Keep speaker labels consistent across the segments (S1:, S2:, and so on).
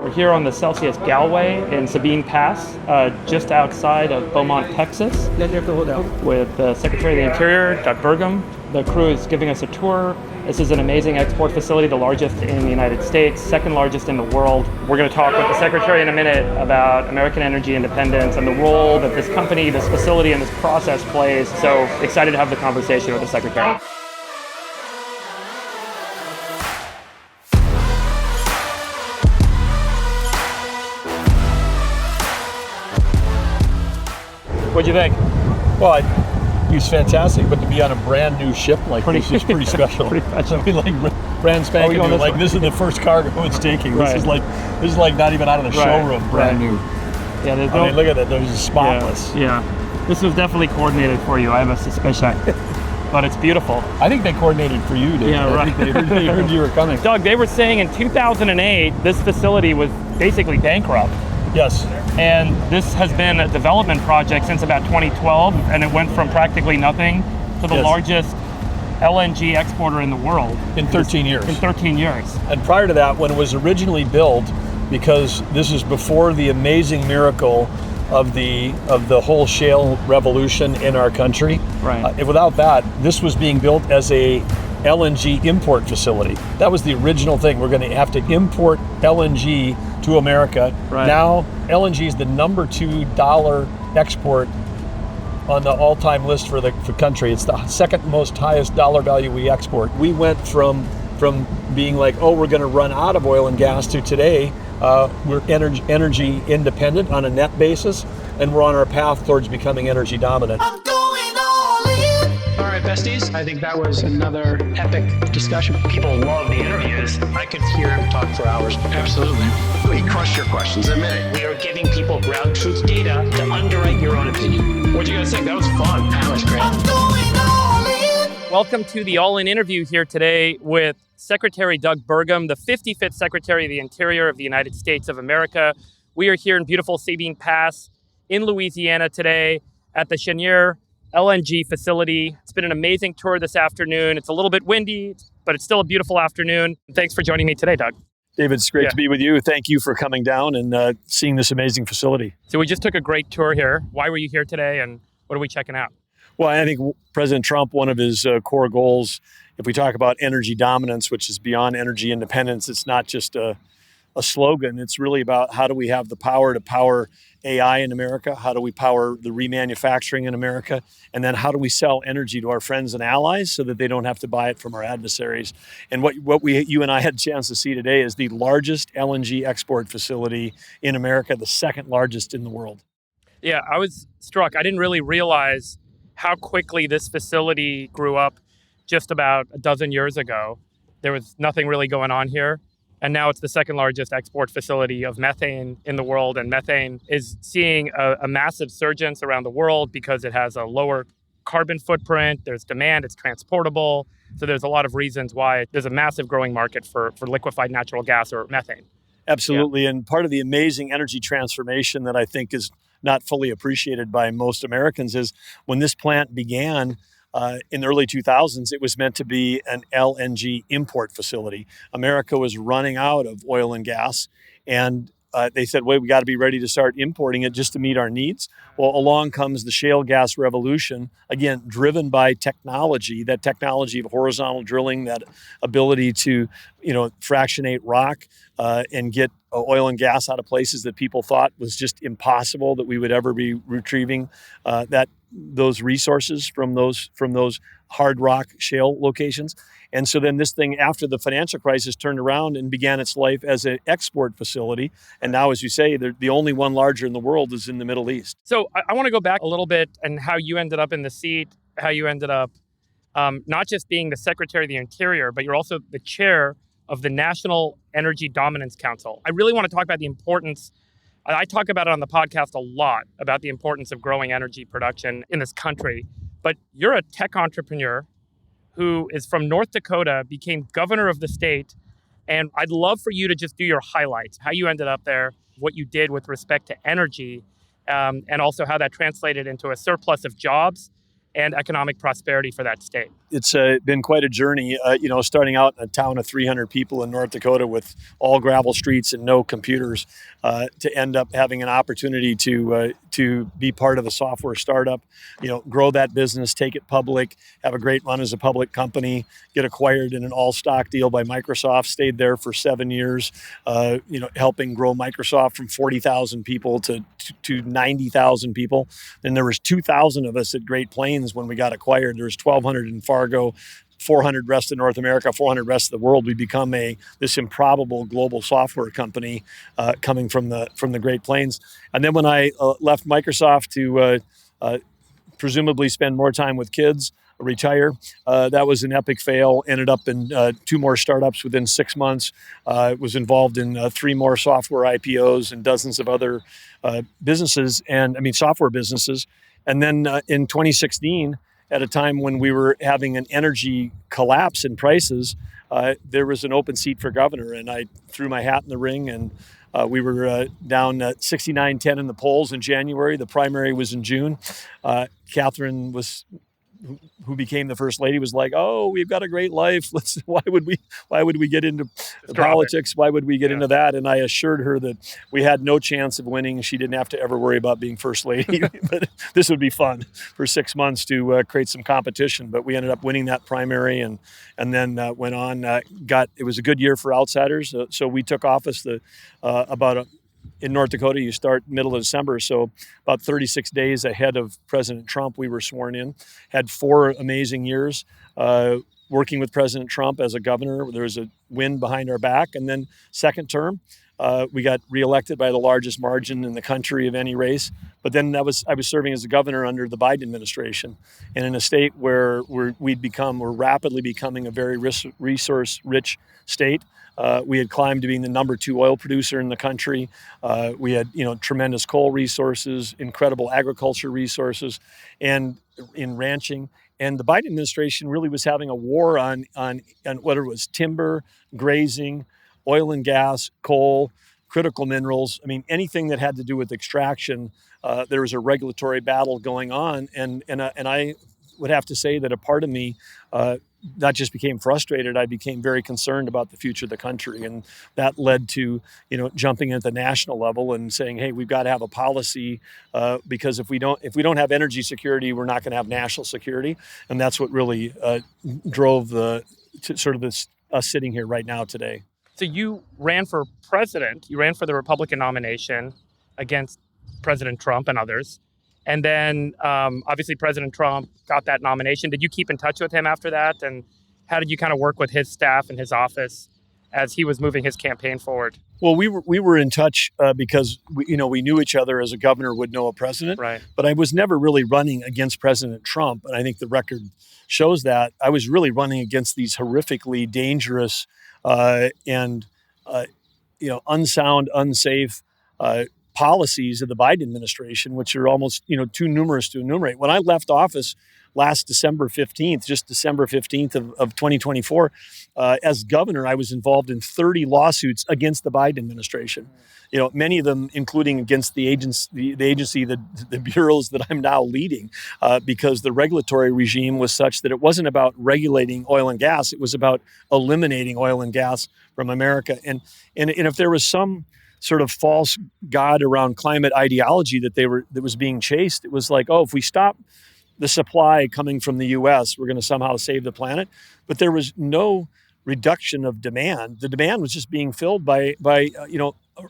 S1: We're here on the Celsius Galway in Sabine Pass, just outside of Beaumont, Texas, with the Secretary of the Interior, Doug Burgum. The crew is giving us a tour. This is an amazing export facility, the largest in the United States, second largest in the world. We're going to talk with the Secretary in a minute about American energy independence and the role that this company, this facility, and this process plays. So excited to have the conversation with the Secretary. What'd you think?
S2: Well, he was fantastic, but to be on a brand new ship like this is pretty special.
S1: Pretty special.
S2: I mean, like brand spanking new. Like this is the first cargo it's taking.
S1: Right.
S2: This is like not even out of the showroom, brand new.
S1: Yeah,
S2: I mean, look at that. There's spotless.
S1: Yeah. This was definitely coordinated for you. I have a suspicion, but it's beautiful.
S2: I think they coordinated for you, Dave.
S1: Yeah, right.
S2: I think they heard you were coming.
S1: Doug, they were saying in 2008 this facility was basically bankrupt.
S2: Yes.
S1: And this has been a development project since about 2012, and it went from practically nothing to the largest LNG exporter in the world.
S2: In 13 years.
S1: In 13 years.
S2: And prior to that, when it was originally built, because this is before the amazing miracle of the whole shale revolution in our country.
S1: Right.
S2: Without that, this was being built as a LNG import facility. That was the original thing. We're going to have to import LNG to America.
S1: Right.
S2: Now, LNG is the number $2 export on the all-time list for the country. It's the second most highest dollar value we export. We went from being like, oh, we're going to run out of oil and gas to today, we're energy independent on a net basis, and we're on our path towards becoming energy dominant.
S3: All right, besties, I think that was another epic discussion. People love the interviews. I could hear him talk for hours. Absolutely.
S4: We crushed your questions in a minute.
S3: We are giving people ground truth data to underwrite your own opinion. What'd you guys think? That was fun. That was great.
S1: Welcome to the All-In interview here today with Secretary Doug Burgum, the 55th Secretary of the Interior of the United States of America. We are here in beautiful Sabine Pass in Louisiana today at the Cheniere LNG facility. It's been an amazing tour this afternoon. It's a little bit windy, but it's still a beautiful afternoon. Thanks for joining me today, Doug.
S2: David, it's great to be with you. Thank you for coming down and seeing this amazing facility.
S1: So we just took a great tour here. Why were you here today, and what are we checking out?
S2: Well, I think President Trump, one of his core goals, if we talk about energy dominance, which is beyond energy independence, it's not just a slogan. It's really about how do we have the power to power AI in America? How do we power the remanufacturing in America? And then how do we sell energy to our friends and allies so that they don't have to buy it from our adversaries? And what you and I had a chance to see today is the largest LNG export facility in America, the second largest in the world.
S1: Yeah, I was struck. I didn't really realize how quickly this facility grew up just about a dozen years ago. There was nothing really going on here. And now it's the second largest export facility of methane in the world. And methane is seeing a massive surgence around the world because it has a lower carbon footprint. There's demand, it's transportable. So there's a lot of reasons why there's a massive growing market for liquefied natural gas or methane.
S2: Absolutely. Yeah. And part of the amazing energy transformation that I think is not fully appreciated by most Americans is when this plant began, in the early 2000s, it was meant to be an LNG import facility. America was running out of oil and gas, and they said, wait, we got to be ready to start importing it just to meet our needs. Well, along comes the shale gas revolution, again, driven by technology, that technology of horizontal drilling, that ability to, fractionate rock and get oil and gas out of places that people thought was just impossible that we would ever be retrieving those resources from those hard rock shale locations. And so then this thing, after the financial crisis, turned around and began its life as an export facility. And now, as you say, the only one larger in the world is in the Middle East.
S1: So I want to go back a little bit and how you ended up in the seat, how you ended up not just being the Secretary of the Interior, but you're also the chair of the National Energy Dominance Council. I really want to talk about the importance. I talk about it on the podcast a lot, about the importance of growing energy production in this country. But you're a tech entrepreneur who is from North Dakota, became governor of the state. And I'd love for you to just do your highlights, how you ended up there, what you did with respect to energy, and also how that translated into a surplus of jobs and economic prosperity for that state?
S2: It's been quite a journey, starting out in a town of 300 people in North Dakota with all gravel streets and no computers, to end up having an opportunity to be part of a software startup, grow that business, take it public, have a great run as a public company, get acquired in an all-stock deal by Microsoft, stayed there for 7 years, helping grow Microsoft from 40,000 people to 90,000 people. And there was 2,000 of us at Great Plains when we got acquired. There was 1,200 in Fargo, 400 rest of North America, 400 rest of the world. We become this improbable global software company coming from the Great Plains. And then when I left Microsoft to presumably spend more time with kids, retire, that was an epic fail. Ended up in 2 more startups within 6 months. Was involved in 3 more software IPOs and dozens of other software businesses. And then in 2016, at a time when we were having an energy collapse in prices, there was an open seat for governor, and I threw my hat in the ring, and we were down 69-10 in the polls in January. The primary was in June. Catherine who became the first lady, was like, "Oh, we've got a great life. Why would we get into politics? Why would we get into that?" And I assured her that we had no chance of winning. She didn't have to ever worry about being first lady. But this would be fun for 6 months to create some competition. But we ended up winning that primary, and then went on. It was a good year for outsiders. So we took office in North Dakota, you start middle of December, so about 36 days ahead of President Trump, we were sworn in. Had 4 amazing years working with President Trump as a governor. There was a win behind our back. And then second term, we got reelected by the largest margin in the country of any race. But then I was serving as a governor under the Biden administration, and in a state where we're rapidly becoming a very resource-rich state. We had climbed to being the number 2 oil producer in the country. We had, tremendous coal resources, incredible agriculture resources, and in ranching. And the Biden administration really was having a war on whether it was timber, grazing, oil and gas, coal, critical minerals. I mean, anything that had to do with extraction, there was a regulatory battle going on. And I would have to say that a part of me not just became frustrated, I became very concerned about the future of the country. And that led to, jumping at the national level and saying, hey, we've got to have a policy because if we don't have energy security, we're not going to have national security. And that's what really drove us sitting here right now today.
S1: So you ran for president. You ran for the Republican nomination against President Trump and others. And then, obviously, President Trump got that nomination. Did you keep in touch with him after that? And how did you kind of work with his staff and his office as he was moving his campaign forward?
S2: Well, we were in touch because we knew each other as a governor would know a president.
S1: Right.
S2: But I was never really running against President Trump, and I think the record shows that. I was really running against these horrifically dangerous and unsound, unsafe policies of the Biden administration, which are almost, too numerous to enumerate. When I left office last December 15th, just December 15th of 2024, as governor, I was involved in 30 lawsuits against the Biden administration. Many of them, including against the agency, the bureaus that I'm now leading, because the regulatory regime was such that it wasn't about regulating oil and gas. It was about eliminating oil and gas from America. And if there was some sort of false god around climate ideology that was being chased, it was like, oh, if we stop the supply coming from the U.S., we're going to somehow save the planet. But there was no reduction of demand. The demand was just being filled by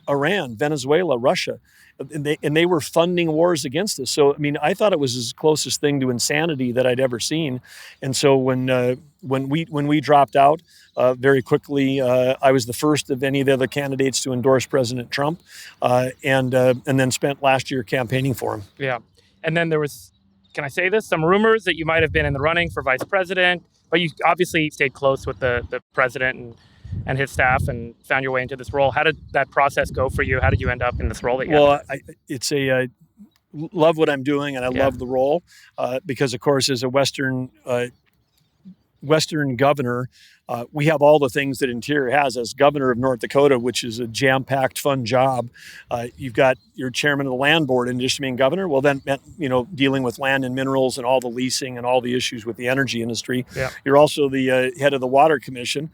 S2: Iran, Venezuela, Russia, and they were funding wars against us. So, I thought it was the closest thing to insanity that I'd ever seen. And so when we dropped out very quickly, I was the first of any of the other candidates to endorse President Trump, and then spent last year campaigning for him.
S1: Yeah, and then there was, can I say this? Some rumors that you might have been in the running for vice president, but you obviously stayed close with the president and his staff and found your way into this role. How did that process go for you? How did you end up in this role that you
S2: had? I love what I'm doing, and I love the role because, of course, as a Western governor, we have all the things that Interior has. As governor of North Dakota, which is a jam-packed, fun job, you've got your chairman of the land board in addition to being governor. Well, then, dealing with land and minerals and all the leasing and all the issues with the energy industry.
S1: Yeah.
S2: You're also the head of the Water Commission.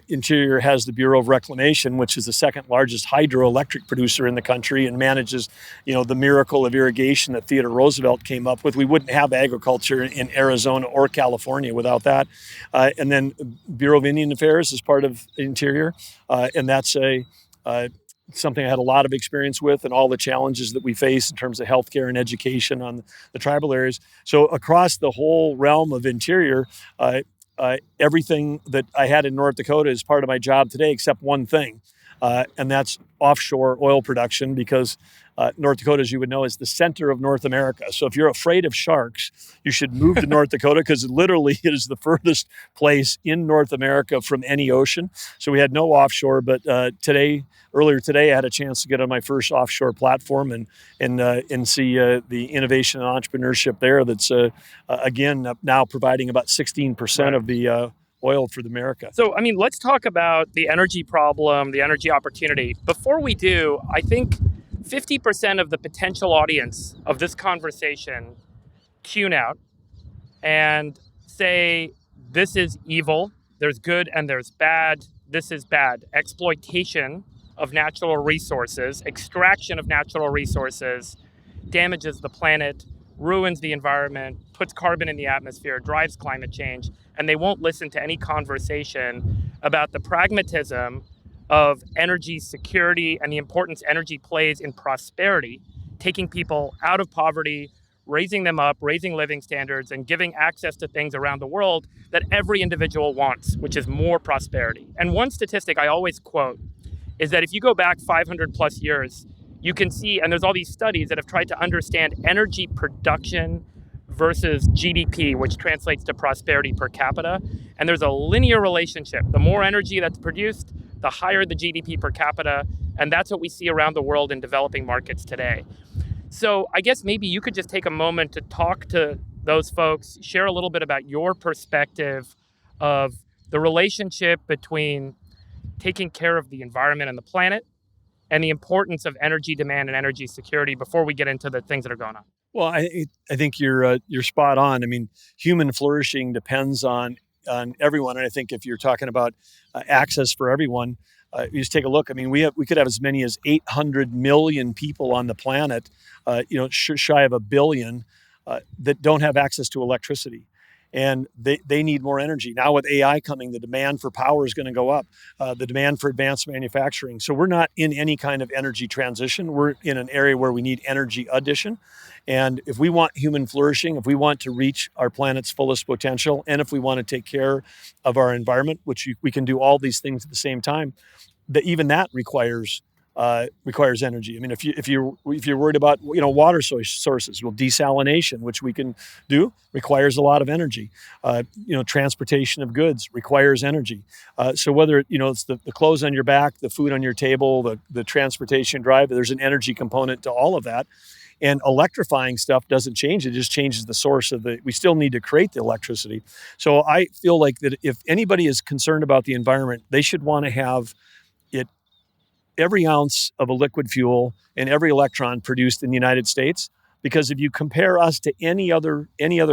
S2: Interior has the Bureau of Reclamation, which is the second largest hydroelectric producer in the country and manages, the miracle of irrigation that Theodore Roosevelt came up with. We wouldn't have agriculture in Arizona or California without that. And then Bureau of Indian Affairs is part of Interior, and that's something I had a lot of experience with, and all the challenges that we face in terms of healthcare and education on the tribal areas. So across the whole realm of Interior, everything that I had in North Dakota is part of my job today, except one thing, and that's offshore oil production, because North Dakota, as you would know, is the center of North America. So if you're afraid of sharks, you should move to North Dakota, because literally it is the furthest place in North America from any ocean. So we had no offshore, but earlier today, I had a chance to get on my first offshore platform and see the innovation and entrepreneurship there. That's again now providing about 16% of the oil for America.
S1: So, let's talk about the energy problem, the energy opportunity. Before we do, I think 50% of the potential audience of this conversation tune out and say, this is evil, there's good and there's bad, this is bad. Exploitation of natural resources, extraction of natural resources damages the planet, ruins the environment, puts carbon in the atmosphere, drives climate change, and they won't listen to any conversation about the pragmatism of energy security and the importance energy plays in prosperity, taking people out of poverty, raising them up, raising living standards, and giving access to things around the world that every individual wants, which is more prosperity. And one statistic I always quote is that if you go back 500 plus years, you can see, and there's all these studies that have tried to understand energy production versus GDP, which translates to prosperity per capita. And there's a linear relationship. The more energy that's produced, the higher the GDP per capita. And that's what we see around the world in developing markets today. So I guess maybe you could just take a moment to talk to those folks, share a little bit about your perspective of the relationship between taking care of the environment and the planet and the importance of energy demand and energy security before we get into the things that are going on.
S2: Well, I think you're spot on. Human flourishing depends on everyone, and I think if you're talking about access for everyone, you just take a look. We could have as many as 800 million people on the planet, shy of a billion, that don't have access to electricity. And they need more energy. Now with AI coming, the demand for power is going to go up, the demand for advanced manufacturing. So we're not in any kind of energy transition. We're in an area where we need energy addition. And if we want human flourishing, if we want to reach our planet's fullest potential, and if we want to take care of our environment, which we can do all these things at the same time, even that requires energy. If you're worried about water sources, well, desalination, which we can do, requires a lot of energy. Transportation of goods requires energy. So whether it's the clothes on your back, the food on your table, the transportation drive, there's an energy component to all of that. And electrifying stuff doesn't change; it just changes the source of we still need to create the electricity. So I feel like that if anybody is concerned about the environment, they should want to have it. Every ounce of a liquid fuel and every electron produced in the United States, because if you compare us to any other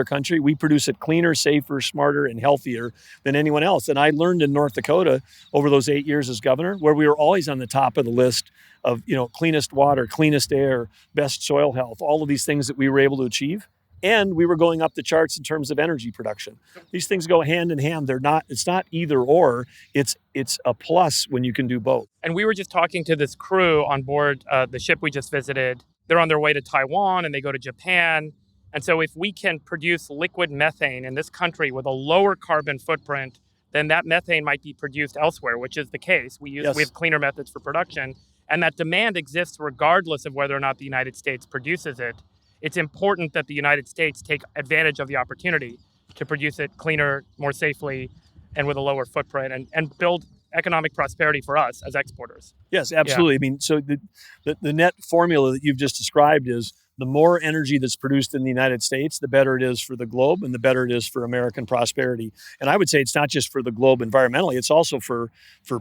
S2: country, we produce it cleaner, safer, smarter, and healthier than anyone else. And I learned in North Dakota over those 8 years as governor, where we were always on the top of the list of cleanest water, cleanest air, best soil health, all of these things that we were able to achieve. And we were going up the charts in terms of energy production. These things go hand in hand. It's not either or. It's a plus when you can do both.
S1: And we were just talking to this crew on board the ship we just visited. They're on their way to Taiwan and they go to Japan. And so if we can produce liquid methane in this country with a lower carbon footprint, then that methane might be produced elsewhere, which is the case. We have cleaner methods for production. And that demand exists regardless of whether or not the United States produces it. It's important that the United States take advantage of the opportunity to produce it cleaner, more safely, and with a lower footprint, and build economic prosperity for us as exporters.
S2: Yes, absolutely. So the net formula that you've just described is the more energy that's produced in the United States, the better it is for the globe and the better it is for American prosperity. And I would say it's not just for the globe environmentally, it's also for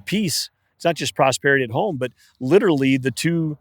S2: peace. It's not just prosperity at home, but literally the two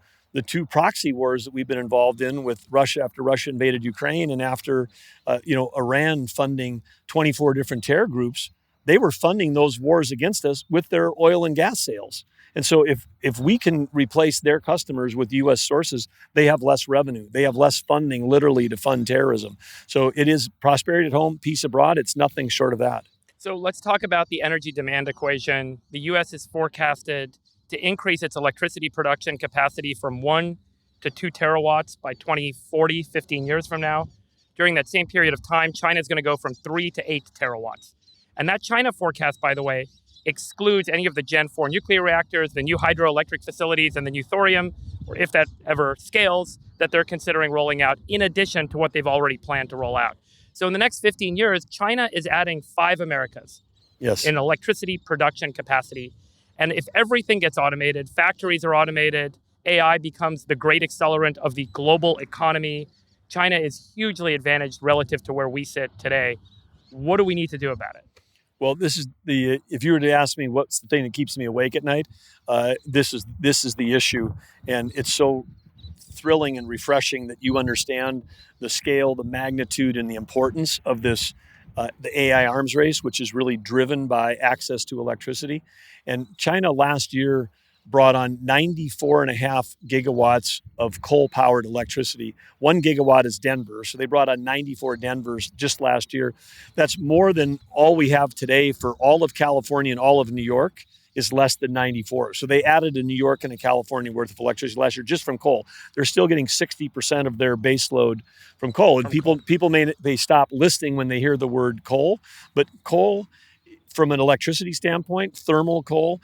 S2: proxy wars that we've been involved in with Russia after Russia invaded Ukraine and after Iran funding 24 different terror groups. They were funding those wars against us with their oil and gas sales. And so if we can replace their customers with U.S. sources, they have less revenue. They have less funding literally to fund terrorism. So it is prosperity at home, peace abroad. It's nothing short of that.
S1: So let's talk about the energy demand equation. The U.S. is forecasted to increase its electricity production capacity from 1 to 2 terawatts by 2040, 15 years from now. During that same period of time, China is going to go from 3 to 8 terawatts. And that China forecast, by the way, excludes any of the Gen 4 nuclear reactors, the new hydroelectric facilities, and the new thorium, or if that ever scales, that they're considering rolling out in addition to what they've already planned to roll out. So in the next 15 years, China is adding 5 Americas in electricity production capacity. And if everything gets automated, factories are automated, AI becomes the great accelerant of the global economy, China is hugely advantaged relative to where we sit today. What do we need to do about it?
S2: Well, if you were to ask me what's the thing that keeps me awake at night, this is the issue. And it's so thrilling and refreshing that you understand the scale, the magnitude, and the importance of this, the AI arms race, which is really driven by access to electricity. And China last year brought on 94.5 gigawatts of coal-powered electricity. 1 gigawatt is Denver, so they brought on 94 Denvers just last year. That's more than all we have today for all of California and all of New York is less than 94. So they added a New York and a California worth of electricity last year just from coal. They're still getting 60% of their base load from coal. And people may stop listening when they hear the word coal, but coal, from an electricity standpoint, thermal coal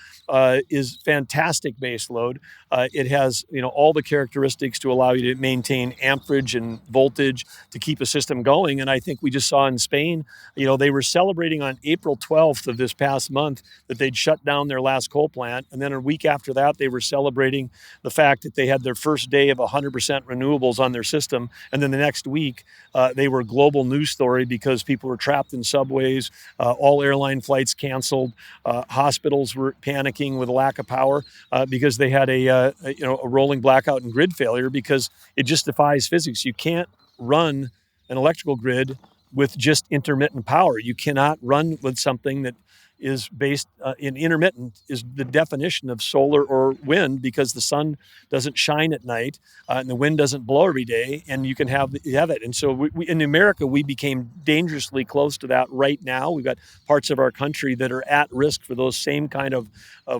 S2: is fantastic base load. It has all the characteristics to allow you to maintain amperage and voltage to keep a system going. And I think we just saw in Spain, they were celebrating on April 12th of this past month that they'd shut down their last coal plant. And then a week after that, they were celebrating the fact that they had their first day of 100% renewables on their system. And then the next week, they were a global news story because people were trapped in subways, all airline flights canceled. Hospitals were panicking with a lack of power because they had a rolling blackout and grid failure because it just defies physics. You can't run an electrical grid with just intermittent power. You cannot run with something that is based in intermittent is the definition of solar or wind because the sun doesn't shine at night and the wind doesn't blow every day and you can have it. And so we in America, we became dangerously close to that right now. We've got parts of our country that are at risk for those same kind of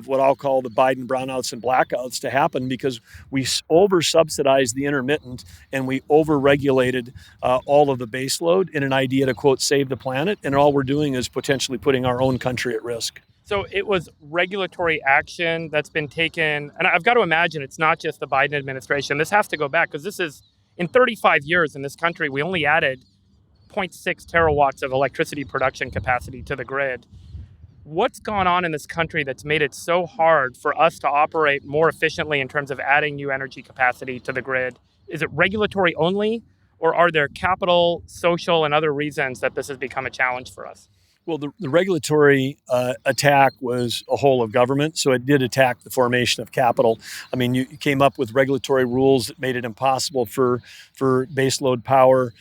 S2: what I'll call the Biden brownouts and blackouts to happen because we over-subsidized the intermittent and we over-regulated all of the base load in an idea to, quote, save the planet. And all we're doing is potentially putting our own country at risk.
S1: So it was regulatory action that's been taken. And I've got to imagine it's not just the Biden administration. This has to go back because this is in 35 years in this country, we only added 0.6 terawatts of electricity production capacity to the grid. What's gone on in this country that's made it so hard for us to operate more efficiently in terms of adding new energy capacity to the grid? Is it regulatory only, or are there capital, social, and other reasons that this has become a challenge for us?
S2: Well, the regulatory attack was a whole of government, so it did attack the formation of capital. I mean, you came up with regulatory rules that made it impossible for baseload power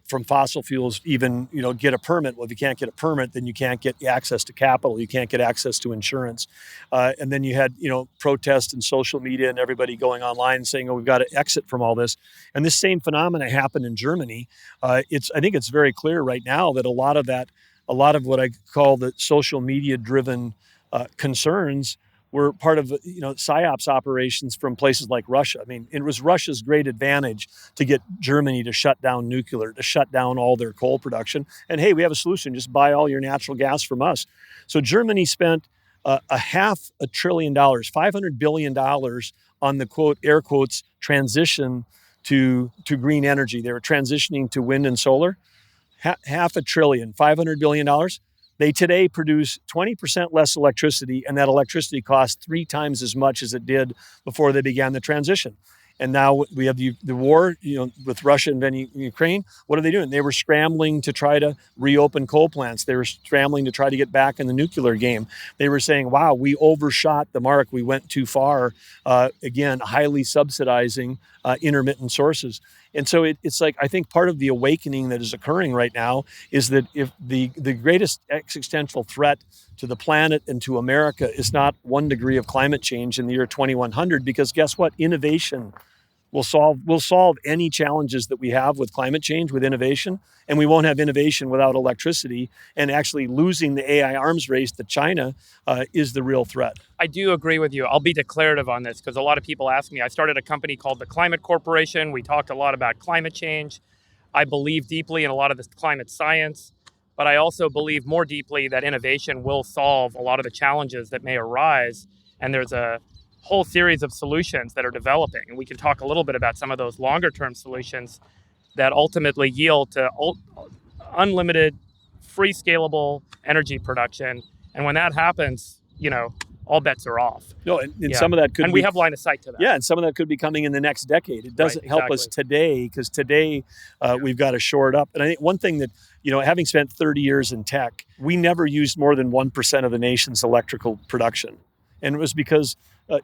S2: from fossil fuels even, get a permit. Well, if you can't get a permit, then you can't get access to capital. You can't get access to insurance. And then you had, protests and social media and everybody going online saying, we've got to exit from all this. And this same phenomena happened in Germany. I think it's very clear right now that a lot of what I call the social media driven concerns were part of psyops operations from places like Russia. I mean, it was Russia's great advantage to get Germany to shut down nuclear, to shut down all their coal production. And hey, we have a solution: just buy all your natural gas from us. So Germany spent $500 billion, $500 billion on the quote air quotes transition to green energy. They were transitioning to wind and solar. $500 billion, $500 billion. They today produce 20% less electricity, and that electricity costs 3 times as much as it did before they began the transition. And now we have the war, with Russia invading Ukraine. What are they doing? They were scrambling to try to reopen coal plants. They were scrambling to try to get back in the nuclear game. They were saying, wow, we overshot the mark. We went too far. Again, highly subsidizing intermittent sources. And so it's like, I think part of the awakening that is occurring right now is that if the greatest existential threat to the planet and to America is not 1 degree of climate change in the year 2100, because guess what? Innovation will solve any challenges that we have with climate change with innovation, and we won't have innovation without electricity. And actually losing the AI arms race to China is the real threat.
S1: I do agree with you. I'll be declarative on this because a lot of people ask me. I started a company called the Climate Corporation. We talked a lot about climate change. I believe deeply in a lot of this climate science, but I also believe more deeply that innovation will solve a lot of the challenges that may arise. And there's a whole series of solutions that are developing. And we can talk a little bit about some of those longer term solutions that ultimately yield to unlimited, free scalable energy production. And when that happens, all bets are off.
S2: No, and some of that could
S1: we have line of sight to that.
S2: Yeah, and some of that could be coming in the next decade. It doesn't help us today, because today we've got to shore it up. And I think one thing that, having spent 30 years in tech, we never used more than 1% of the nation's electrical production. And it was because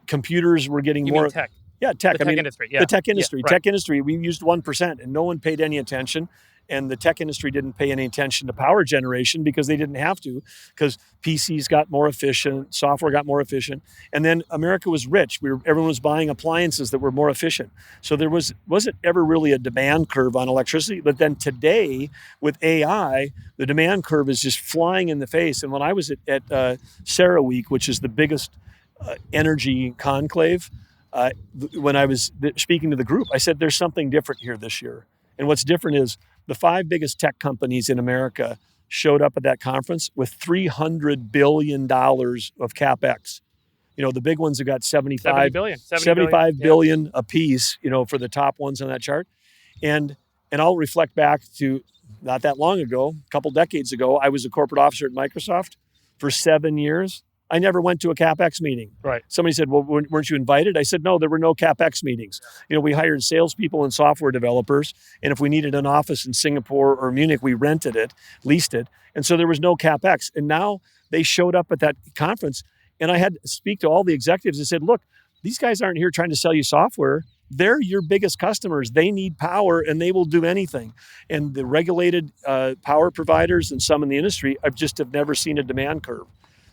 S2: computers were getting more.
S1: Mean tech?
S2: Yeah, tech.
S1: The tech industry. Yeah.
S2: The tech industry.
S1: Yeah, right.
S2: Tech industry, we used 1%, and no one paid any attention. And the tech industry didn't pay any attention to power generation because they didn't have to, because PCs got more efficient, software got more efficient. And then America was rich. Everyone was buying appliances that were more efficient. So there wasn't ever really a demand curve on electricity. But then today, with AI, the demand curve is just flying in the face. And when I was at CERAWeek, which is the biggest energy conclave, when I was speaking to the group, I said, there's something different here this year. And what's different is the 5 biggest tech companies in America showed up at that conference with $300 billion of CapEx. The big ones have got 75 billion a piece, for the top ones on that chart. And I'll reflect back to not that long ago, a couple decades ago, I was a corporate officer at Microsoft for 7 years. I never went to a CapEx meeting.
S1: Right.
S2: Somebody said, well, weren't you invited? I said, no, there were no CapEx meetings. We hired salespeople and software developers. And if we needed an office in Singapore or Munich, we rented it, leased it. And so there was no CapEx. And now they showed up at that conference, and I had to speak to all the executives and said, look, these guys aren't here trying to sell you software. They're your biggest customers. They need power, and they will do anything. And the regulated power providers and some in the industry, have never seen a demand curve.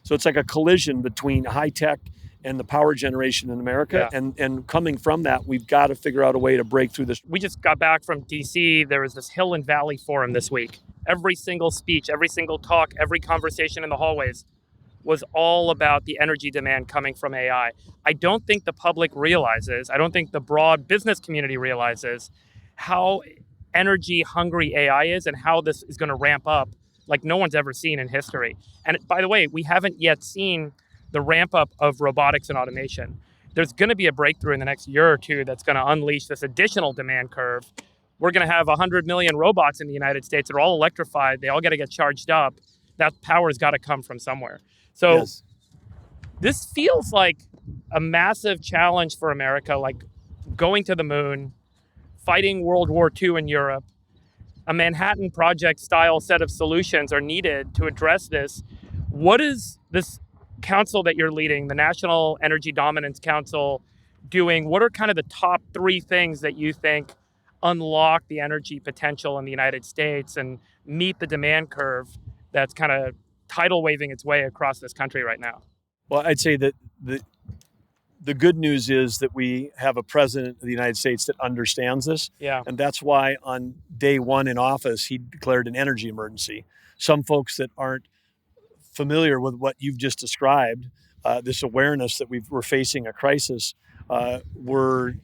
S2: So it's like a collision between high tech and the power generation in America. Yeah. And coming from that, we've got to figure out a way to break through this.
S1: We just got back from DC. There was this Hill and Valley Forum this week. Every single speech, every single talk, every conversation in the hallways was all about the energy demand coming from AI. I don't think the public realizes, I don't think the broad business community realizes how energy hungry AI is and how this is going to ramp up like no one's ever seen in history. And by the way, we haven't yet seen the ramp up of robotics and automation. There's going to be a breakthrough in the next year or two that's going to unleash this additional demand curve. We're going to have 100 million robots in the United States that are all electrified. They all got to get charged up. That power's got to come from somewhere. So yes. This feels like a massive challenge for America, like going to the moon, fighting World War II in Europe. A Manhattan Project style set of solutions are needed to address this. What is this council that you're leading, the National Energy Dominance Council, doing? What are kind of the top 3 things that you think unlock the energy potential in the United States and meet the demand curve that's kind of tidal waving its way across this country right now?
S2: Well, I'd say that the good news is that we have a president of the United States that understands this.
S1: Yeah.
S2: And that's why on day 1 in office, he declared an energy emergency. Some folks that aren't familiar with what you've just described, this awareness that we're facing a crisis, were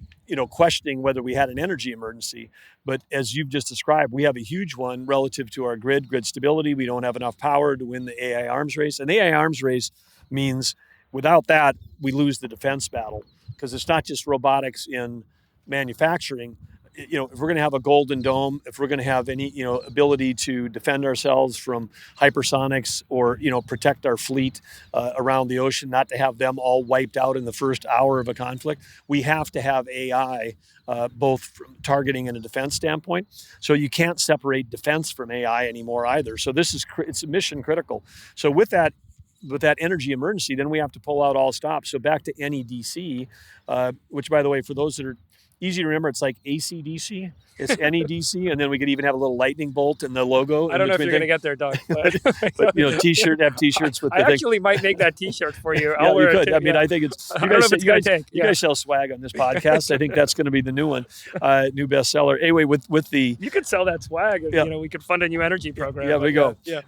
S2: questioning whether we had an energy emergency. But as you've just described, we have a huge one relative to our grid stability. We don't have enough power to win the AI arms race. And the AI arms race means without that, we lose the defense battle, because it's not just robotics in manufacturing. if we're going to have a golden dome, if we're going to have any, ability to defend ourselves from hypersonics or, protect our fleet around the ocean, not to have them all wiped out in the first hour of a conflict, we have to have AI, both from targeting and a defense standpoint. So you can't separate defense from AI anymore either. So it's mission critical. So with that energy emergency, then we have to pull out all stops. So back to NEDC, which, by the way, for those that are easy to remember, it's like ACDC. It's NEDC, and then we could even have a little lightning bolt in the logo.
S1: I don't know if you're going to get there, Doug. But
S2: have T-shirts with.
S1: I actually might make that T-shirt for you.
S2: Yeah, you could. I mean, I think it's. You guys sell swag on this podcast. I think that's going to be the new one, new bestseller. Anyway, with the.
S1: You could sell that swag. Yeah. We could fund a new energy program.
S2: Yeah, we go. Yeah.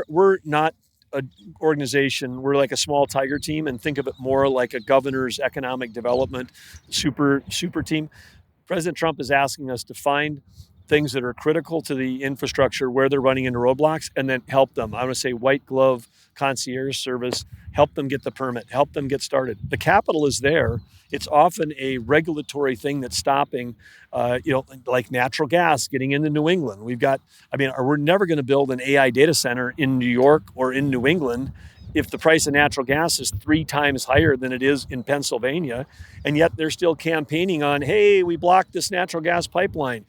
S2: We're not an organization. We're like a small tiger team, and think of it more like a governor's economic development super team. President Trump is asking us to find things that are critical to the infrastructure where they're running into roadblocks, and then help them. I want to say white glove concierge service, help them get the permit, help them get started. The capital is there. It's often a regulatory thing that's stopping, like natural gas getting into New England. We're never going to build an AI data center in New York or in New England if the price of natural gas is 3 times higher than it is in Pennsylvania, and yet they're still campaigning on, hey, we blocked this natural gas pipeline.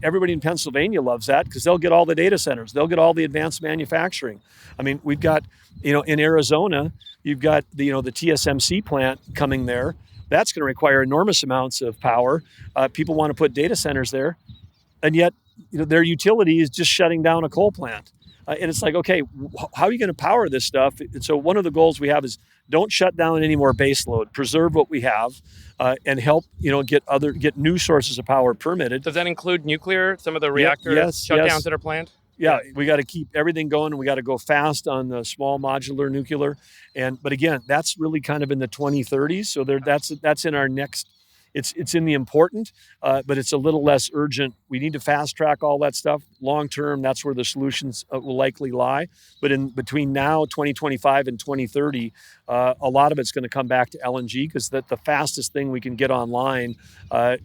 S2: Everybody in Pennsylvania loves that because they'll get all the data centers. They'll get all the advanced manufacturing. We've got, in Arizona, you've got the TSMC plant coming there. That's going to require enormous amounts of power. People want to put data centers there, and yet their utility is just shutting down a coal plant. And it's like, okay, how are you going to power this stuff? And so one of the goals we have is don't shut down any more base load, preserve what we have, and help, get new sources of power permitted.
S1: Does that include nuclear, some of the reactor shutdowns that are planned?
S2: Yeah, we got to keep everything going. We got to go fast on the small modular nuclear. But again, that's really kind of in the 2030s. So that's in our next. It's in the important, but it's a little less urgent. We need to fast track all that stuff. Long term, that's where the solutions will likely lie. But in between now, 2025 and 2030, a lot of it's going to come back to LNG because the fastest thing we can get online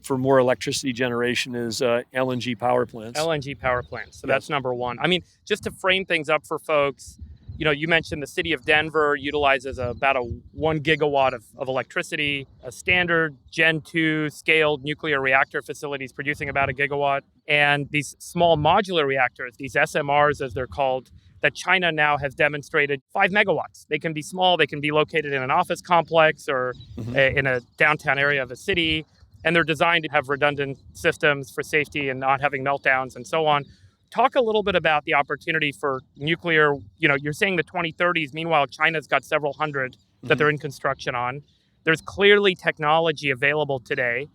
S2: for more electricity generation is LNG power plants.
S1: LNG power plants. So that's number one. Just to frame things up for folks, you mentioned the city of Denver utilizes about 1 gigawatt of electricity. A standard Gen 2 scaled nuclear reactor facility is producing about 1 gigawatt. And these small modular reactors, these SMRs as they're called, that China now has demonstrated 5 megawatts. They can be small, they can be located in an office complex or in a downtown area of a city. And they're designed to have redundant systems for safety and not having meltdowns and so on. Talk a little bit about the opportunity for nuclear. You're saying the 2030s. Meanwhile, China's got several hundred that they're in construction on. There's clearly technology available today.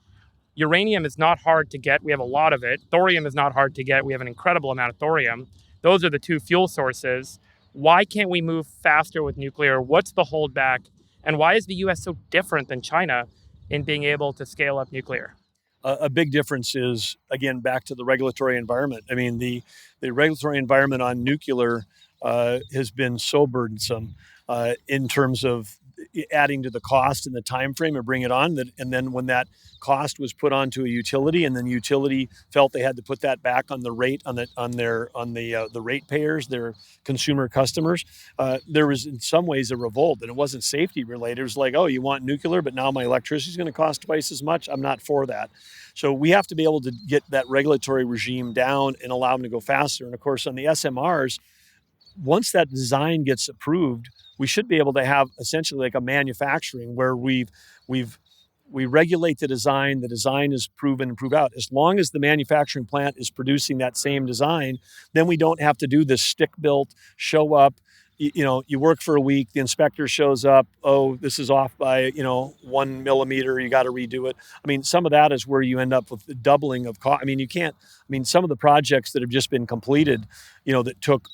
S1: Uranium is not hard to get. We have a lot of it. Thorium is not hard to get. We have an incredible amount of thorium. Those are the 2 fuel sources. Why can't we move faster with nuclear? What's the holdback? And why is the U.S. so different than China in being able to scale up nuclear?
S2: A big difference is, again, back to the regulatory environment. The regulatory environment on nuclear has been so burdensome in terms of adding to the cost and the time frame and bring it on. And then when that cost was put onto a utility, and then utility felt they had to put that back on the rate on the ratepayers, their consumer customers, there was in some ways a revolt, and it wasn't safety related. It was like, oh, you want nuclear, but now my electricity is going to cost twice as much. I'm not for that. So we have to be able to get that regulatory regime down and allow them to go faster. And of course, on the SMRs, once that design gets approved, we should be able to have essentially like a manufacturing where we regulate the design is proven and proved out. As long as the manufacturing plant is producing that same design, then we don't have to do this stick-built, show up, you work for a week, the inspector shows up, oh, this is off by, 1 millimeter, you got to redo it. Some of that is where you end up with the doubling of cost. Some of the projects that have just been completed, that took,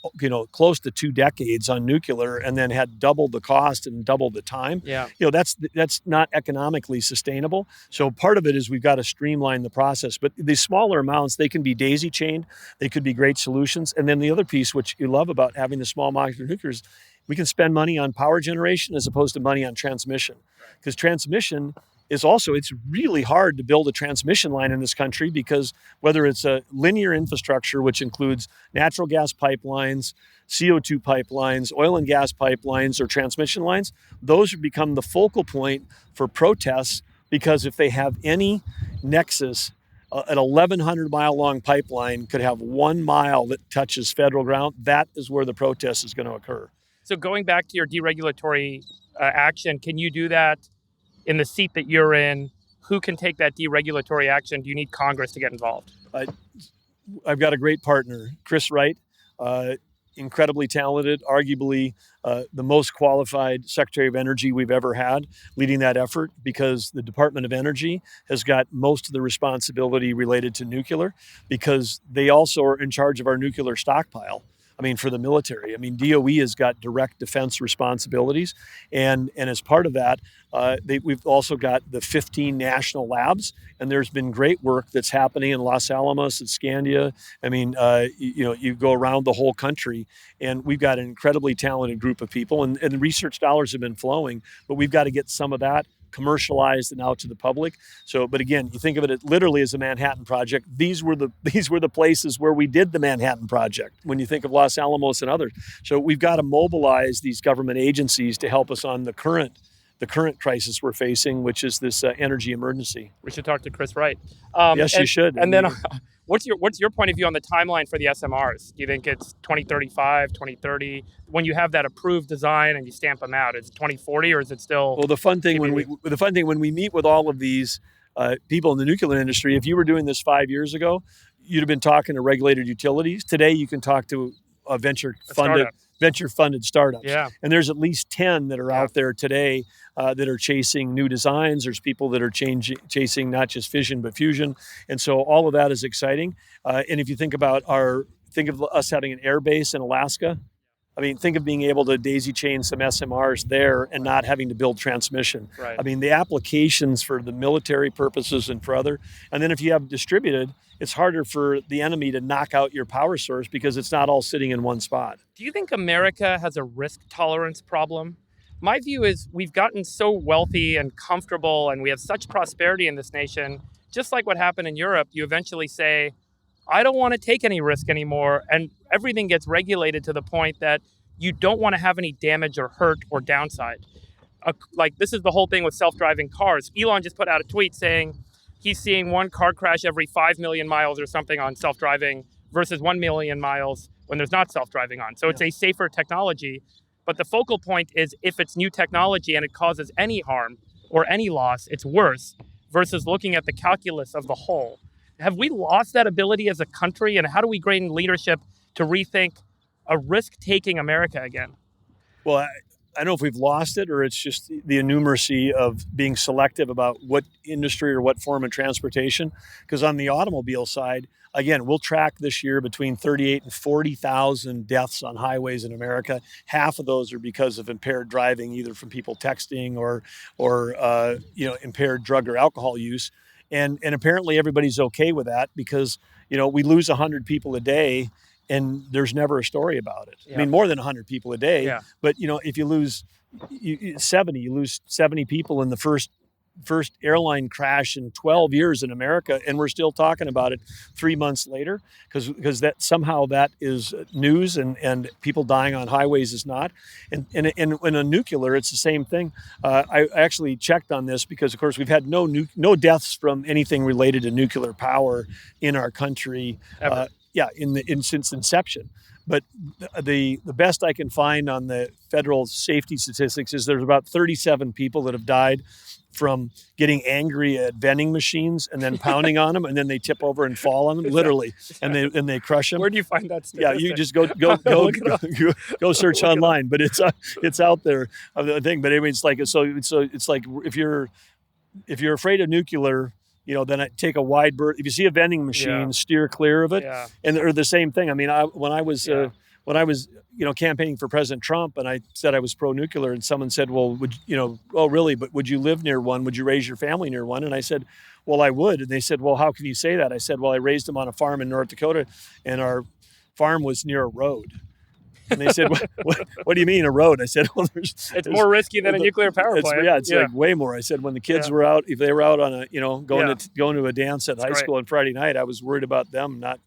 S2: close to 2 decades on nuclear and then had doubled the cost and doubled the time.
S1: Yeah.
S2: That's not economically sustainable. So part of it is we've got to streamline the process. But these smaller amounts, they can be daisy chained. They could be great solutions. And then the other piece, which you love about having the small modular nuclear, is we can spend money on power generation as opposed to money on transmission. Because transmission, is also it's really hard to build a transmission line in this country because whether it's a linear infrastructure, which includes natural gas pipelines, CO2 pipelines, oil and gas pipelines, or transmission lines, those have become the focal point for protests because if they have any nexus, an 1,100 mile long pipeline could have 1 mile that touches federal ground. That is where the protest is going to occur.
S1: So going back to your deregulatory action, can you do that in the seat that you're in? Who can take that deregulatory action? Do you need Congress to get involved?
S2: I've got a great partner, Chris Wright, incredibly talented, arguably the most qualified Secretary of Energy we've ever had, leading that effort because the Department of Energy has got most of the responsibility related to nuclear because they also are in charge of our nuclear stockpile. I mean, for the military. I mean, DOE has got direct defense responsibilities. And as part of that, we've also got the 15 national labs. And there's been great work that's happening in Los Alamos and Scandia. I mean, you go around the whole country, and we've got an incredibly talented group of people. And research dollars have been flowing, but we've got to get some of that commercialized and out to the public. So, but again, you think of it literally as a Manhattan Project. These were the places where we did the Manhattan Project. When you think of Los Alamos and others, so we've got to mobilize these government agencies to help us on the current crisis we're facing, which is this energy emergency.
S1: We should talk to Chris Wright.
S2: Yes, you should.
S1: And then, what's your point of view on the timeline for the SMRs? Do you think it's 2035, 2030? When you have that approved design and you stamp them out, is it 2040 or is it still?
S2: Well, the fun thing when we meet with all of these people in the nuclear industry, if you were doing this 5 years ago, you'd have been talking to regulated utilities. Today, you can talk to a venture-funded startups.
S1: Yeah.
S2: And there's at least 10 that are out there today that are chasing new designs. There's people that are chasing not just fission, but fusion. And so all of that is exciting. And if you think of us having an air base in Alaska, I mean, think of being able to daisy chain some SMRs there and not having to build transmission.
S1: Right.
S2: I mean, the applications for the military purposes and for other, and then if you have distributed, it's harder for the enemy to knock out your power source because it's not all sitting in one spot.
S1: Do you think America has a risk tolerance problem? My view is we've gotten so wealthy and comfortable and we have such prosperity in this nation. Just like what happened in Europe, you eventually say, I don't want to take any risk anymore. And everything gets regulated to the point that you don't want to have any damage or hurt or downside. Like this is the whole thing with self-driving cars. Elon just put out a tweet saying he's seeing one car crash every 5 million miles or something on self-driving versus 1 million miles when there's not self-driving on. So it's a safer technology. But the focal point is if it's new technology and it causes any harm or any loss, it's worse versus looking at the calculus of the whole. Have we lost that ability as a country? And how do we gain leadership to rethink a risk-taking America again?
S2: Well, I don't know if we've lost it or it's just the innumeracy of being selective about what industry or what form of transportation. Because on the automobile side, again, we'll track this year between 38 and 40,000 deaths on highways in America. Half of those are because of impaired driving, either from people texting or impaired drug or alcohol use. And apparently everybody's okay with that because, we lose 100 people a day and there's never a story about it. Yeah. I mean, more than 100 people a day. Yeah. But, if you lose 70, you lose 70 people in the first airline crash in 12 years in America, and we're still talking about it 3 months later because that somehow that is news and people dying on highways is not. And in a nuclear, it's the same thing. I actually checked on this because, of course, we've had no deaths from anything related to nuclear power in our country. Since inception. But the best I can find on the federal safety statistics is there's about 37 people that have died from getting angry at vending machines and then pounding on them, and then they tip over and fall on them, literally, and they crush them.
S1: Where do you find that statistic?
S2: Yeah, you just go search online, but it's out there of the thing. But anyway, it's like if you're afraid of nuclear, then I take a wide berth. If you see a vending machine, steer clear of it. Yeah. And they're the same thing. I mean, when I was campaigning for President Trump, and I said I was pro-nuclear, and someone said, "Well, oh really? But would you live near one? Would you raise your family near one?" And I said, "Well, I would." And they said, "Well, how can you say that?" I said, "Well, I raised them on a farm in North Dakota, and our farm was near a road." And they said, what do you mean a road? I said, well,
S1: it's more risky than a nuclear power plant.
S2: It's like way more. I said, when the kids were out, if they were out on a, going to a dance at high school on Friday night, I was worried about them, not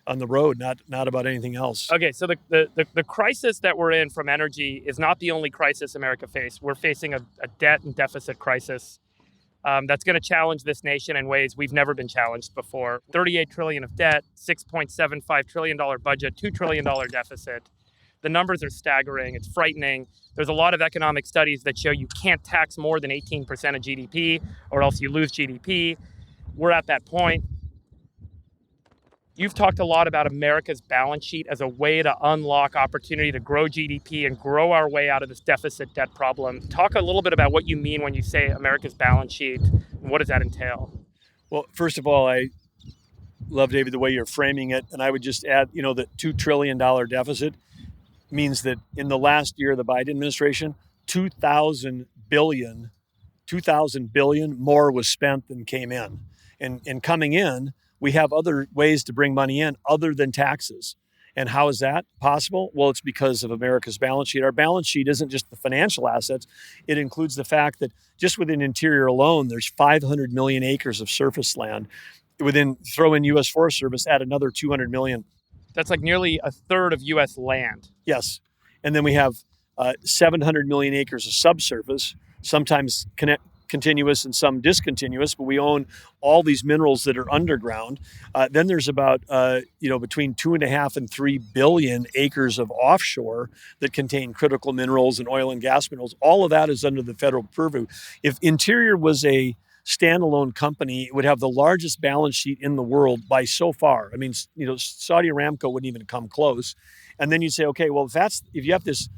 S2: on the road, not about anything else.
S1: Okay, so the crisis that we're in from energy is not the only crisis America faced. We're facing a debt and deficit crisis that's going to challenge this nation in ways we've never been challenged before. $38 trillion of debt, $6.75 trillion budget, $2 trillion deficit. The numbers are staggering. It's frightening. There's a lot of economic studies that show you can't tax more than 18% of GDP or else you lose GDP. We're at that point. You've talked a lot about America's balance sheet as a way to unlock opportunity to grow GDP and grow our way out of this deficit debt problem. Talk a little bit about what you mean when you say America's balance sheet, and what does that entail?
S2: Well, first of all, I love, David, the way you're framing it. And I would just add, that $2 trillion deficit means that in the last year of the Biden administration, 2,000 billion more was spent than came in. And coming in, we have other ways to bring money in other than taxes. And how is that possible? Well, it's because of America's balance sheet. Our balance sheet isn't just the financial assets. It includes the fact that just within Interior alone, there's 500 million acres of surface land. Throw in U.S. Forest Service, add another 200 million.
S1: That's like nearly a third of U.S. land.
S2: Yes. And then we have 700 million acres of subsurface, sometimes continuous and some discontinuous, but we own all these minerals that are underground. Then there's about between 2.5 and 3 billion acres of offshore that contain critical minerals and oil and gas minerals. All of that is under the federal purview. If Interior was a standalone company, it would have the largest balance sheet in the world by so far. I mean, Saudi Aramco wouldn't even come close. And then you say, okay, well, if you have this,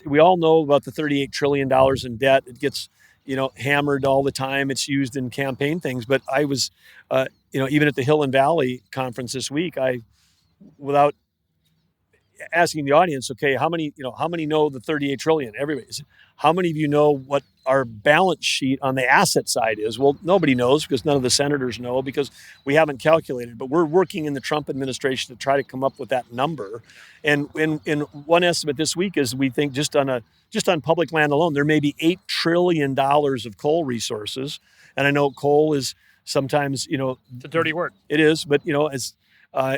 S2: we all know about the $38 trillion in debt. It gets hammered all the time. It's used in campaign things. But I was, even at the Hill and Valley conference this week, without asking the audience, okay, how many know the 38 trillion? Everybody. How many of you know what our balance sheet on the asset side is? Well, nobody knows because none of the senators know because we haven't calculated. But we're working in the Trump administration to try to come up with that number. And in one estimate this week is we think just on public land alone, there may be $8 trillion of coal resources. And I know coal is sometimes,
S1: it's a dirty word.
S2: It is, but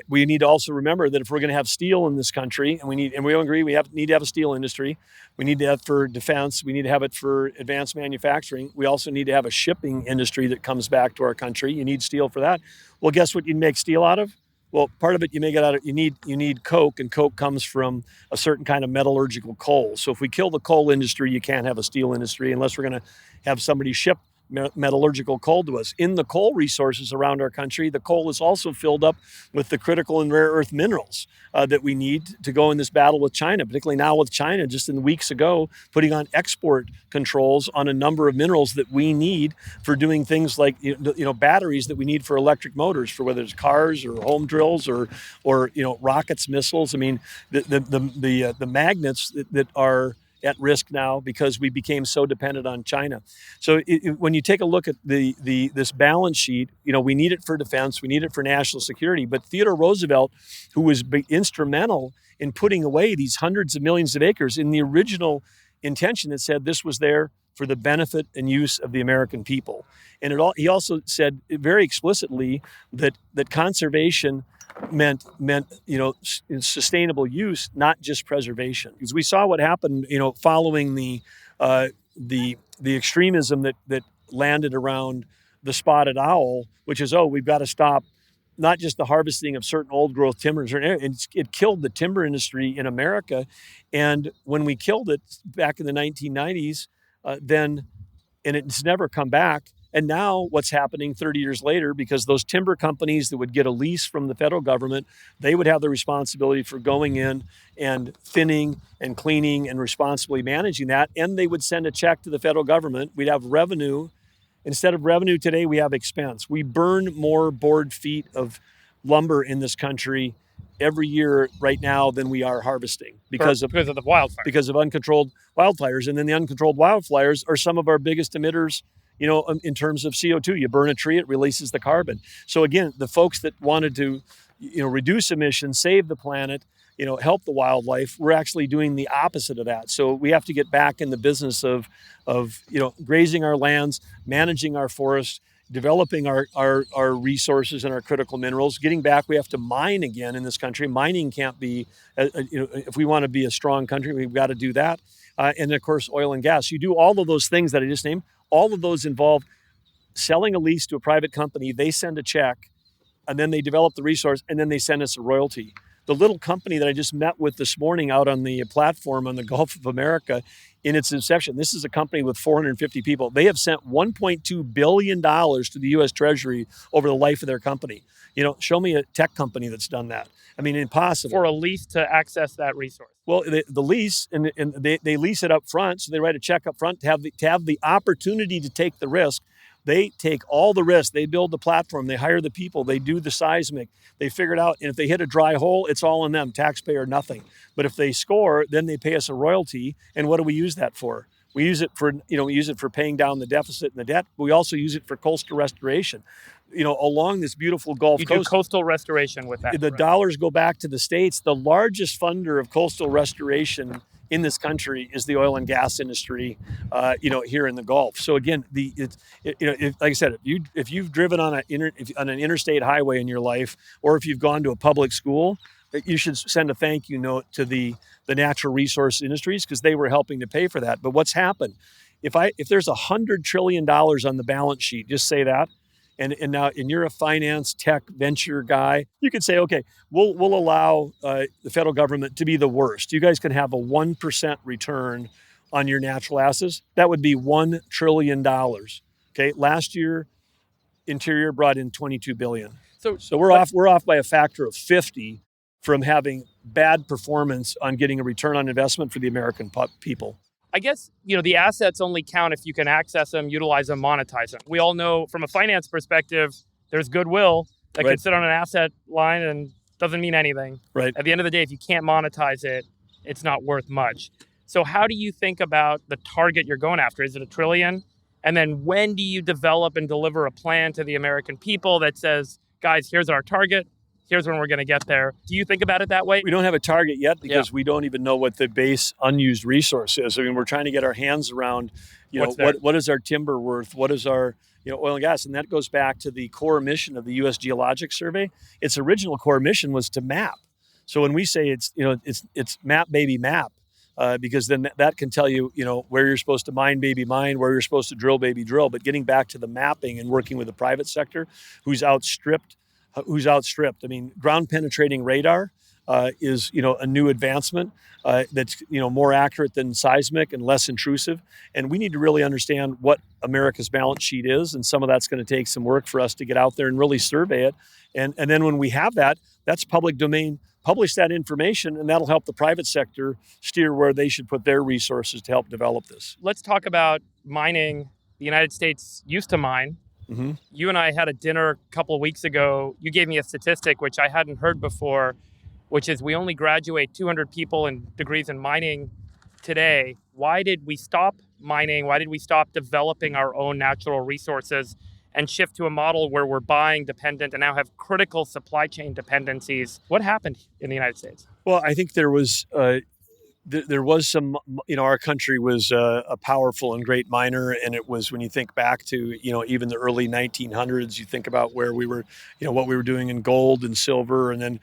S2: we need to also remember that if we're going to have steel in this country, and we all agree need to have a steel industry, we need to have for defense, we need to have it for advanced manufacturing. We also need to have a shipping industry that comes back to our country. You need steel for that. Well, guess what you make steel out of? Well, part of it you make it out of, you need coke, and coke comes from a certain kind of metallurgical coal. So if we kill the coal industry, you can't have a steel industry unless we're going to have somebody ship metallurgical coal to us. In the coal resources around our country, the coal is also filled up with the critical and rare earth minerals that we need to go in this battle with China, particularly now with China, just in weeks ago, putting on export controls on a number of minerals that we need for doing things like, batteries that we need for electric motors, for whether it's cars or home drills or rockets, missiles. I mean, the magnets that are at risk now because we became so dependent on China. So when you take a look at this balance sheet, we need it for defense, we need it for national security. But Theodore Roosevelt, who was instrumental in putting away these hundreds of millions of acres in the original intention that said this was there for the benefit and use of the American people. And he also said very explicitly that conservation meant sustainable use, not just preservation. Because we saw what happened, following the extremism that landed around the spotted owl, which is, we've got to stop not just the harvesting of certain old growth timbers. It killed the timber industry in America. And when we killed it back in the 1990s, and it's never come back. And now what's happening 30 years later, because those timber companies that would get a lease from the federal government, they would have the responsibility for going in and thinning and cleaning and responsibly managing that. And they would send a check to the federal government. We'd have revenue. Instead of revenue today, we have expense. We burn more board feet of lumber in this country every year right now than we are harvesting because of the wildfires. Because of uncontrolled wildfires. And then the uncontrolled wildfires are some of our biggest emitters, in terms of CO2. You burn a tree, it releases the carbon. So again, the folks that wanted to, reduce emissions, save the planet, help the wildlife. We're actually doing the opposite of that. So we have to get back in the business of grazing our lands, managing our forests, developing our resources and our critical minerals. Getting back, we have to mine again in this country. Mining can't be, if we want to be a strong country, we've got to do that. And of course, oil and gas. You do all of those things that I just named. All of those involve selling a lease to a private company. They send a check, and then they develop the resource, and then they send us a royalty. The little company that I just met with this morning out on the platform on the Gulf of America, in its inception, this is a company with 450 people. They have sent $1.2 billion to the U.S. Treasury over the life of their company. Show me a tech company that's done that. I mean, impossible.
S1: For a lease to access that resource.
S2: Well, the lease, and they lease it up front, so they write a check up front to have the opportunity to take the risk. They take all the risk. They build the platform. They hire the people. They do the seismic. They figure it out. And if they hit a dry hole, it's all on them, taxpayer, nothing. But if they score, then they pay us a royalty. And what do we use that for? We use it for paying down the deficit and the debt. But we also use it for coastal restoration. Along this beautiful Gulf Coast.
S1: You do coastal restoration with that.
S2: The dollars go back to the states. The largest funder of coastal restoration in this country is the oil and gas industry, here in the Gulf. So again, like I said, if you've driven on an interstate highway in your life, or if you've gone to a public school, you should send a thank you note to the natural resource industries, because they were helping to pay for that. But what's happened? If there's $100 trillion on the balance sheet, just say that. And you're a finance tech venture guy, you could say, okay, we'll allow the federal government to be the worst. You guys can have a 1% return on your natural assets. That would be $1 trillion. Okay, last year, Interior brought in $22 billion. So we're off by a factor of 50 from having bad performance on getting a return on investment for the American people.
S1: I guess, the assets only count if you can access them, utilize them, monetize them. We all know from a finance perspective, there's goodwill that
S2: Right.
S1: can sit on an asset line and doesn't mean anything.
S2: Right.
S1: At the end of the day, if you can't monetize it, it's not worth much. So how do you think about the target you're going after? Is it $1 trillion? And then when do you develop and deliver a plan to the American people that says, guys, here's our target. Here's when we're going to get there. Do you think about it that way?
S2: We don't have a target yet because we don't even know what the base unused resource is. I mean, we're trying to get our hands around, what is our timber worth? What is our, oil and gas? And that goes back to the core mission of the U.S. Geologic Survey. Its original core mission was to map. So when we say it's map, baby, map, because then that can tell you, where you're supposed to mine, baby, mine, where you're supposed to drill, baby, drill. But getting back to the mapping and working with the private sector who's outstripped. I mean, ground penetrating radar is, a new advancement that's, more accurate than seismic and less intrusive. And we need to really understand what America's balance sheet is. And some of that's going to take some work for us to get out there and really survey it. And then when we have that, that's public domain. Publish that information, and that'll help the private sector steer where they should put their resources to help develop this.
S1: Let's talk about mining. The United States used to mine.
S2: Mm-hmm.
S1: You and I had a dinner a couple of weeks ago. You gave me a statistic, which I hadn't heard before, which is we only graduate 200 people in degrees in mining today. Why did we stop mining? Why did we stop developing our own natural resources and shift to a model where we're buying dependent and now have critical supply chain dependencies? What happened in the United States?
S2: Well, I think there was some, our country was a powerful and great miner. And it was, when you think back to, even the early 1900s, you think about where we were, what we were doing in gold and silver. And then,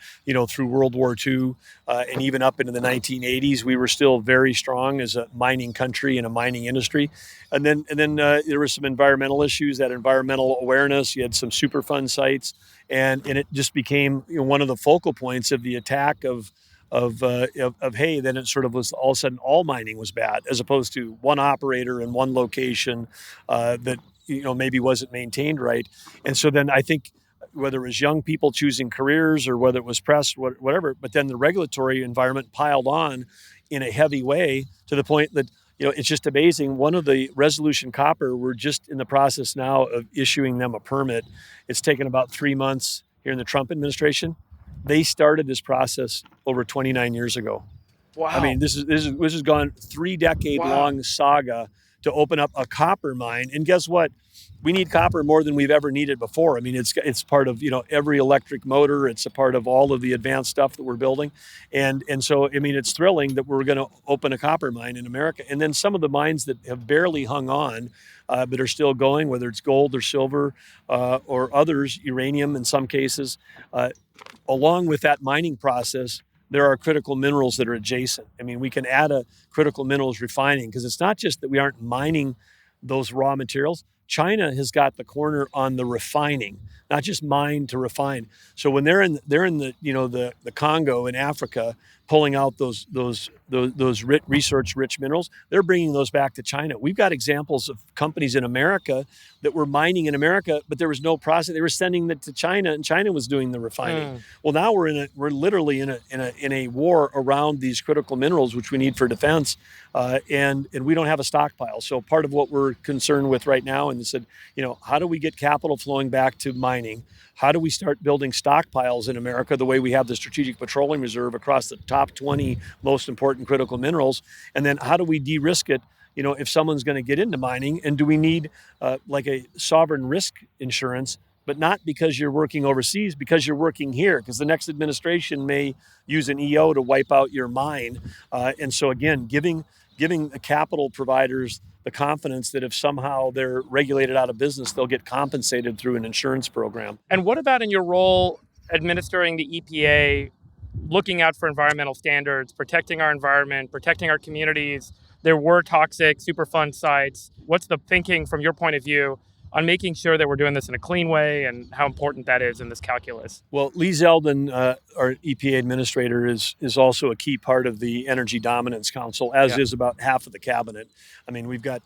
S2: through World War II and even up into the 1980s, we were still very strong as a mining country and a mining industry. And then there were some environmental issues, that environmental awareness. You had some Superfund sites, and it just became one of the focal points of the attack of hey, then it sort of was all of a sudden all mining was bad, as opposed to one operator in one location that maybe wasn't maintained right. And so then I think whether it was young people choosing careers or whether it was press, whatever, but then the regulatory environment piled on in a heavy way to the point that it's just amazing. One of the Resolution Copper, we're just in the process now of issuing them a permit. It's taken about 3 months here in the Trump administration. They started this process over 29 years ago.
S1: Wow.
S2: I mean, this has gone 3-decade long saga to open up a copper mine. And guess what? We need copper more than we've ever needed before. I mean, it's part of every electric motor. It's a part of all of the advanced stuff that we're building, and so I mean, it's thrilling that we're going to open a copper mine in America. And then some of the mines that have barely hung on, but are still going, whether it's gold or silver or others, uranium in some cases, along with that mining process. There are critical minerals that are adjacent. I mean, we can add a critical minerals refining because it's not just that we aren't mining those raw materials. China has got the corner on the refining, not just mine to refine. So when they're in the Congo in Africa, pulling out those resource-rich minerals, they're bringing those back to China. We've got examples of companies in America that were mining in America, but there was no process. They were sending it to China, and China was doing the refining. Well, now we're literally in a war around these critical minerals, which we need for defense, and we don't have a stockpile. So part of what we're concerned with right now, and they said, how do we get capital flowing back to mining? How do we start building stockpiles in America the way we have the Strategic Petroleum Reserve across the top 20 most important critical minerals? And then how do we de-risk it, if someone's going to get into mining? And do we need like a sovereign risk insurance, but not because you're working overseas, because you're working here, because the next administration may use an EO to wipe out your mine. And so again, giving the capital providers the confidence that if somehow they're regulated out of business, they'll get compensated through an insurance program.
S1: And what about in your role administering the EPA, looking out for environmental standards, protecting our environment, protecting our communities? There were toxic Superfund sites. What's the thinking from your point of view on making sure that we're doing this in a clean way and how important that is in this calculus?
S2: Well, Lee Zeldin, our EPA administrator, is also a key part of the Energy Dominance Council, as is about half of the cabinet. I mean, we've got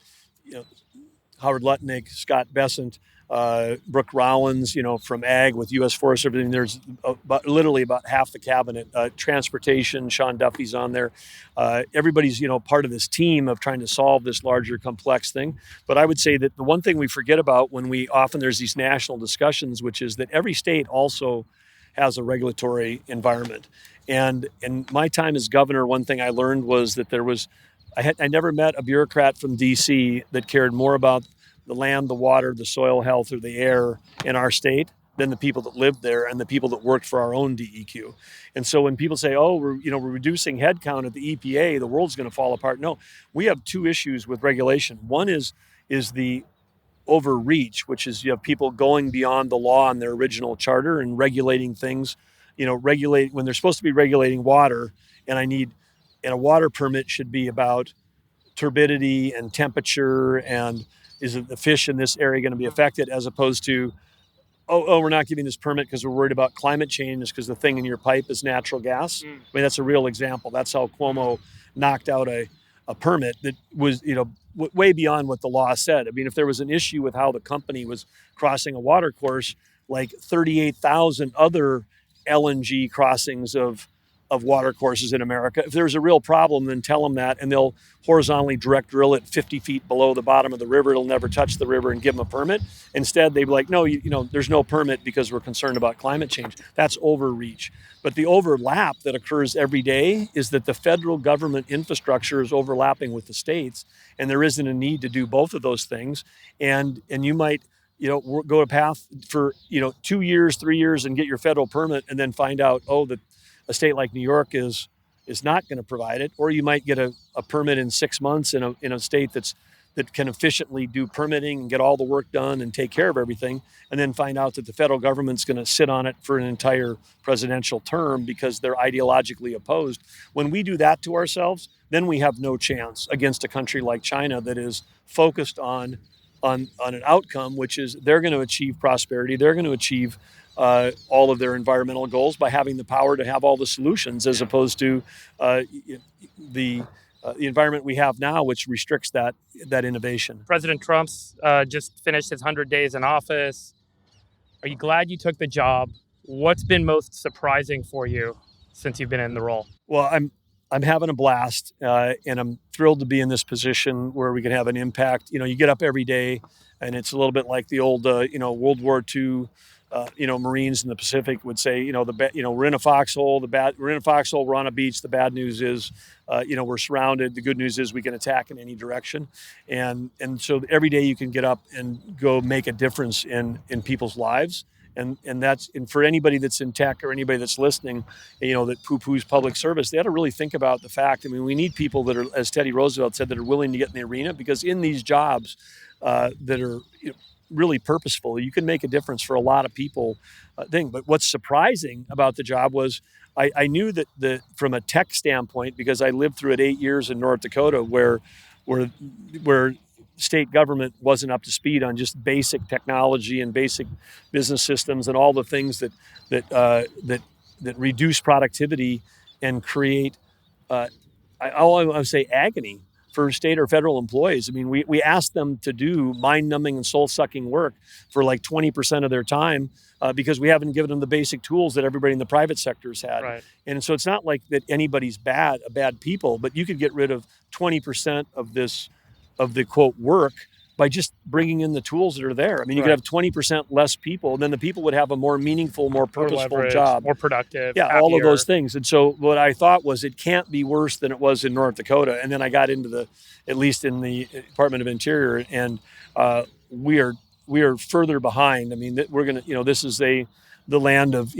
S2: Howard Lutnick, Scott Bessent, Brooke Rollins, from Ag with U.S. Forest Service. I mean, there's literally about half the cabinet. Transportation, Sean Duffy's on there. Everybody's, part of this team of trying to solve this larger, complex thing. But I would say that the one thing we forget about when there's these national discussions, which is that every state also has a regulatory environment. And in my time as governor, one thing I learned was that I never met a bureaucrat from D.C. that cared more about the land, the water, the soil health, or the air in our state than the people that lived there and the people that worked for our own DEQ. And so when people say, we're reducing headcount at the EPA, the world's going to fall apart. No, we have two issues with regulation. One is the overreach, which is you have people going beyond the law on their original charter and regulating things, regulate when they're supposed to be regulating water. And a water permit should be about turbidity and temperature and is the fish in this area going to be affected, as opposed to, we're not giving this permit because we're worried about climate change because the thing in your pipe is natural gas. I mean, that's a real example. That's how Cuomo knocked out a permit that was, way beyond what the law said. I mean, if there was an issue with how the company was crossing a water course, like 38,000 other LNG crossings of water courses in America. If there's a real problem, then tell them that, and they'll horizontally direct drill it 50 feet below the bottom of the river. It'll never touch the river and give them a permit. Instead, they'd be like, no, there's no permit because we're concerned about climate change. That's overreach. But the overlap that occurs every day is that the federal government infrastructure is overlapping with the states, and there isn't a need to do both of those things. And you might go a path for 2 years, 3 years, and get your federal permit, and then find out that a state like New York is not going to provide it, or you might get a permit in 6 months in a state that can efficiently do permitting and get all the work done and take care of everything, and then find out that the federal government's going to sit on it for an entire presidential term because they're ideologically opposed. When we do that to ourselves, then we have no chance against a country like China that is focused on an outcome, which is they're going to achieve prosperity, they're going to achieve all of their environmental goals by having the power to have all the solutions, as opposed to the environment we have now, which restricts that innovation.
S1: President Trump's just finished his 100 days in office. Are you glad you took the job? What's been most surprising for you since you've been in the role?
S2: Well, I'm having a blast, and I'm thrilled to be in this position where we can have an impact. You get up every day, and it's a little bit like the old, World War II Marines in the Pacific would say, we're in a foxhole. We're in a foxhole. We're on a beach. The bad news is, we're surrounded. The good news is we can attack in any direction, and so every day you can get up and go make a difference in people's lives. And for anybody that's in tech or anybody that's listening, that poo-poos public service, they ought to really think about the fact. I mean, we need people that are, as Teddy Roosevelt said, that are willing to get in the arena, because in these jobs that are really purposeful, you can make a difference for a lot of people. But what's surprising about the job was I knew that from a tech standpoint, because I lived through it 8 years in North Dakota, where state government wasn't up to speed on just basic technology and basic business systems and all the things that reduce productivity and create, I would say, agony for state or federal employees. I mean, we asked them to do mind-numbing and soul-sucking work for like 20% of their time because we haven't given them the basic tools that everybody in the private sector's had.
S1: Right.
S2: And so it's not like that anybody's bad people, but you could get rid of 20% of the quote work by just bringing in the tools that are there. I mean, you could have 20% less people, and then the people would have a more meaningful, more purposeful job.
S1: More productive.
S2: Yeah,
S1: happier.
S2: all of those things. And so what I thought was it can't be worse than it was in North Dakota. And then I got into at least in the Department of Interior, and we are further behind. I mean, we're going to, this is the land of,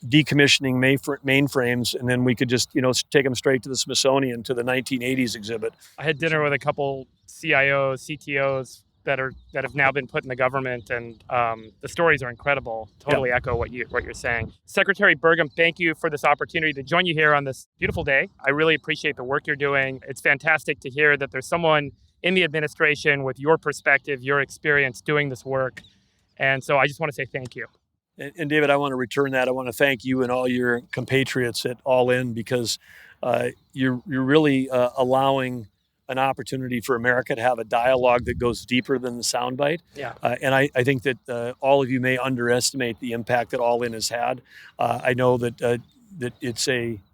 S2: decommissioning mainframes, and then we could just, take them straight to the Smithsonian, to the 1980s exhibit.
S1: I had dinner with a couple CIOs, CTOs that have now been put in the government, and the stories are incredible. Totally echo what you're saying. Secretary Burgum, thank you for this opportunity to join you here on this beautiful day. I really appreciate the work you're doing. It's fantastic to hear that there's someone in the administration with your perspective, your experience doing this work. And so I just want to say thank you.
S2: And David, I want to return that. I want to thank you and all your compatriots at All In, because you're really allowing an opportunity for America to have a dialogue that goes deeper than the soundbite.
S1: Yeah.
S2: And I think that all of you may underestimate the impact that All In has had. I know that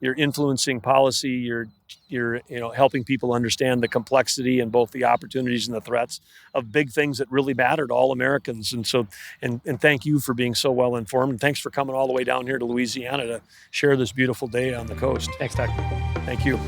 S2: you're influencing policy. You're helping people understand the complexity and both the opportunities and the threats of big things that really matter to all Americans. And so, and thank you for being so well informed. And thanks for coming all the way down here to Louisiana to share this beautiful day on the coast.
S1: Thanks, Doug.
S2: Thank you.